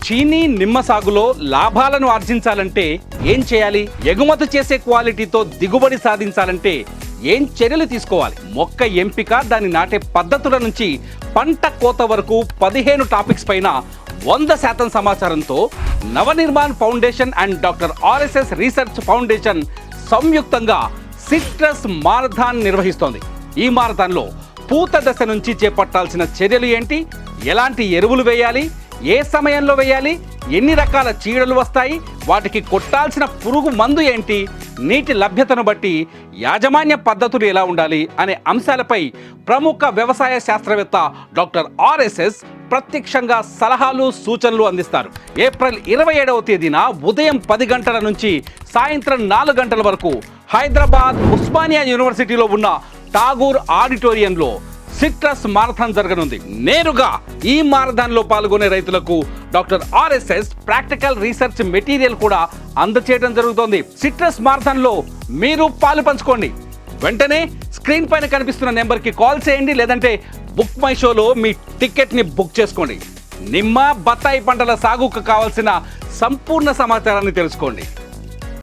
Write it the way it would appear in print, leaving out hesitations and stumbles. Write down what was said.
చీనీ నిమ్మ సాగులో లాభాలను ఆర్జించాలంటే ఏం చేయాలి? ఎగుమతి చేసే క్వాలిటీతో దిగుబడి సాధించాలంటే ఏం చర్యలు తీసుకోవాలి? మొక్క ఎంపిక, దాన్ని నాటే పద్ధతుల నుంచి పంట కోత వరకు 15 టాపిక్స్ పైన 100% సమాచారంతో Navnirman foundation and doctor RSS research foundation సంయుక్తంగా సిట్రస్ మారథాన్ నిర్వహిస్తోంది. ఈ మారథాన్లో పూత దశ నుంచి చేపట్టాల్సిన చర్యలు ఏంటి, ఎలాంటి ఎరువులు వేయాలి, ఏ సమయంలో వేయాలి, ఎన్ని రకాల చీడలు వస్తాయి, వాటికి కొట్టాల్సిన పురుగు మందు ఏంటి, నీటి లభ్యతను బట్టి యాజమాన్య పద్ధతులు ఎలా ఉండాలి అనే అంశాలపై ప్రముఖ వ్యవసాయ శాస్త్రవేత్త డాక్టర్ ఆర్ఎస్ఎస్ ప్రత్యక్షంగా సలహాలు సూచనలు అందిస్తారు. ఏప్రిల్ 27వ తేదీన ఉదయం 10 గంటల నుంచి సాయంత్రం 4 గంటల వరకు హైదరాబాద్ ఉస్మానియా యూనివర్సిటీలో ఉన్న ఠాగూర్ ఆడిటోరియంలో సిట్రస్ మారథాన్ జరగనుంది. నేరుగా ఈ మారథాన్లో పాల్గొనే రైతులకు doctor RSS practical research material కూడా అందచేయడం జరుగుతోంది. సిట్రస్ మారథాన్లో మీరు పాలు పంచుకోండి. వెంటనే స్క్రీన్ పైన కనిపిస్తున్న నెంబర్కి కాల్ చేయండి, లేదంటే బుక్ మై షోలో మీ టికెట్ని బుక్ చేసుకోండి. నిమ్మ, బత్తాయి పంటల సాగుకు కావాల్సిన సంపూర్ణ సమాచారాన్ని తెలుసుకోండి.